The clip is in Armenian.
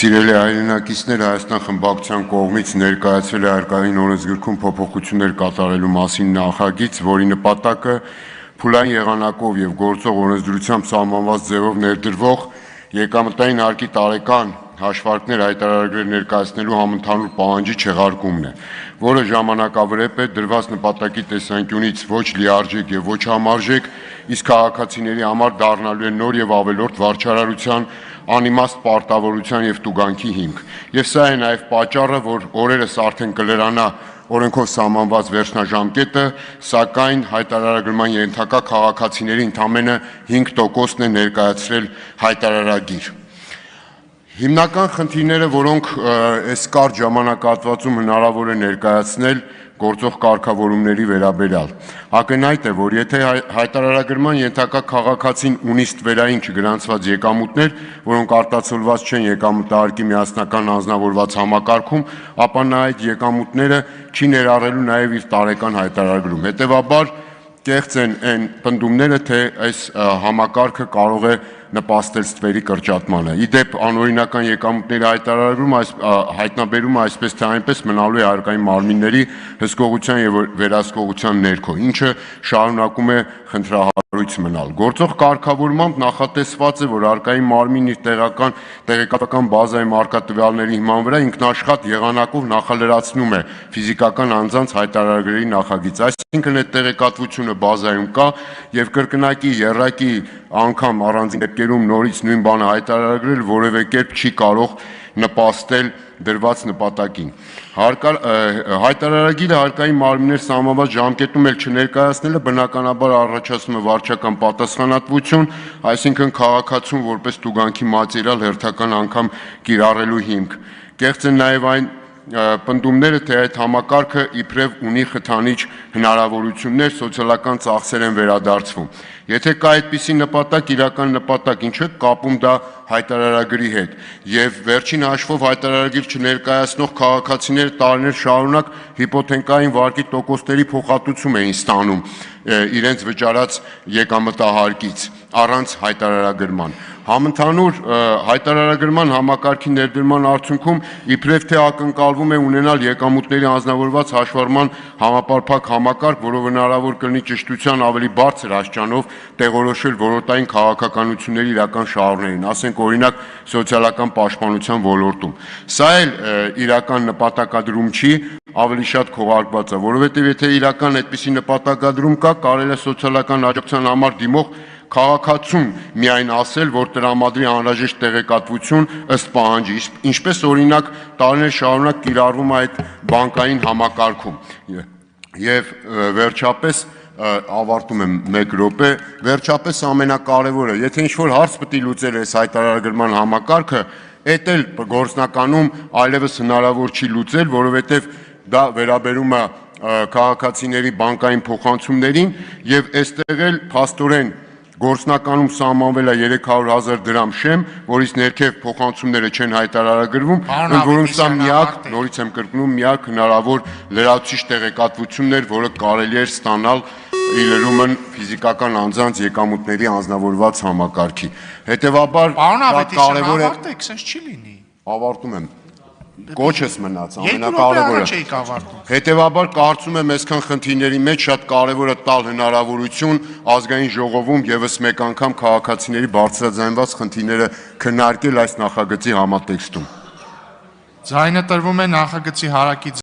Սիրելի հայրենակիցներ, Հայաստան խմբակցության կողմից ներկայացվել է հարկային օրենսգրքում փոփոխություններ կատարելու մասին նախագիծ, որի նպատակը փուլային եղանակով եւ գործող օրենսդրությամբ սահմանված ձևով ներդրվող եկամտային հարկի տարեկան հաշվարկներ հայտարարագրեր ներկայացնելու համընդհանուր պահանջի չեղարկումն է, որը ժամանակավրեպ է դրված նպատակի տեսանկյունից ոչ լիարժեք եւ ոչ համարժեք, իսկ քաղաքացիների համար դառնալու է նոր եւ ավելորդ վարչարարության անիմաստ պարտավորության եւ տուգանքի հիմք։ Եվ սա է նաեւ պատճառը, որ օրերս արդեն կլրանա օրենքով սահմանված վերջնաժամկետը, սակայն հայտարարագրման ենթակա քաղաքացիների ընդամենը 5%-ն է ներկայացրել հայտարարագիր։ Հիմնական խնդիրները, որոնք այս կարճ ժամանակահատվածում հնարավոր է ներկայացնել գործող կարգավորումների վերաբերյալ, ակնհայտ է, որ եթե հայտարարագրման ենթակա քաղաքացին ունի ստվերային չգրանցված եկամուտներ, որոնք արտացոլված չեն եկամտահարկի միասնական անձնավորված համակարգում, ապա նա այդ եկամուտները չի ներառելու նաև իր տարեկան հայտարարագրում։ Հետևաբար կեղծ են այն պնդումները, թե այս համակարգը կարող է նպաստել ստվերի կրճատմանը։ Իդեպ անօրինական եկամուտների հայտնաբերումը այսպես թե այնպես մնալու է հարկային մարմինների հսկողության եւ վերահսկողության ներքո, ինչը շարունակում է խնդրահարույց մնալ։ Գործող կարգավորմամբ նախատեսված է, որ հարկային մարմինն իր տեղեկատվական բազայում առկա տվյալների հիման վրա ինքնաշխատ եղանակով նախալրացնում է ֆիզիկական անձանց հայտարարագրերի նախագիծ, այսինքն այդ տեղեկատվությունը բազայում կա եւ կրկնակի եռակի անգամ առանձին դեպքերում նորից նույն բանը հայտարարագրել որևէ կերպ չի կարող նպաստել դրված նպատակին։ Հայտարարագիրը հարկային մարմիններ սահմանված ժամկետում էլ չներկայացնելը բնականաբար առաջացնում է վարչական պատասխանատվություն, այսինքն քաղաքացուն որպես տուգանքի մատերիալ հերթական անգամ կիրառելու հիմք։ Կեղծ են նաև այն պնդումները, թե այդ համակարգը իբրև ունի խթանիչ հնարավորություններ, սոցիալական ծախսեր են վերադարձվում։ Եթե կա այդպիսի նպատակ, իրական նպատակ, ինչու է կապում դա հայտարարագրի հետ, եւ վերջին հաշվով հայտարարագիր չներկայացնող քաղաքացիները տարիներ շարունակ հիպոթեկային վարկի տոկոսների փոխհատուցում էին ստանում իրենց վճարած եկամտահարկից առանց հայտարարագրման։ Համընդհանուր հայտարարագրման համակարգի ներդրման արդյունքում իբրև թե ակնկալվում է ունենալ եկամուտների անձնավորված հաշվառման համապարփակ համակարգ, որով հնարավոր կլինի ճշտության ավելի բարձր աստիճանով տեղորոշել ոլորտային քաղաքականությունների իրական շահառուներին, ասենք օրինակ սոցիալական պաշտպանության ոլորտում։ Սա էլ իրական նպատակադրում չի, ավելի շատ քողարկված է, որովհետև եթե իրական այդպիսի նպատակադրում կա, կարելի է սոցիալական աջակցության համար դիմող քաղաքացուն միայն ասել, որ տրամադրի անհրաժեշտ տեղեկատվություն ըստ պահանջի, ինչպես օրինակ տարիներ շարունակ կիրառվում է այդ բանկային համակարգում։ Եվ վերջապես ավարտում եմ 1 րոպե, վերջապես ամենակարևորը, եթե ինչ-որ հարց պետք է լուծել այս հայտարարագրման համակարգը, այդ էլ գործնականում այլևս հնարավոր չի լուծել, որովհետև դա վերաբերում է քաղաքացիների բանկային փոխանցումներին եւ այստեղ էլ փաստորեն գործնականում սահմանվել է 300,000 դրամ շեմ, որից ներքև փոխանցումները չեն հայտարարագրվում, որոնց սա միակ, նորից եմ կրկնում, միակ հնարավոր լրացուցիչ տեղեկատվությունն էր, որը կարելի էր ստանալ ի լրումն ֆիզիկական անձանց եկամուտների անձնավորված համակարգի։ Հետևաբար կարևոր է ավարտում եմ։ Կոչս մնաց, ամենակարևորը։ Հետևաբար կարծում եմ այսքան խնդիրների մեջ շատ կարևոր է տալ հնարավորություն ազգային ժողովում եւս մեկ անգամ քաղաքացիների բարձրաձայնված խնդիրները քննարկել այս նախագծի համատեքստում։ Ձայնը տրվում է նախագծի հարակից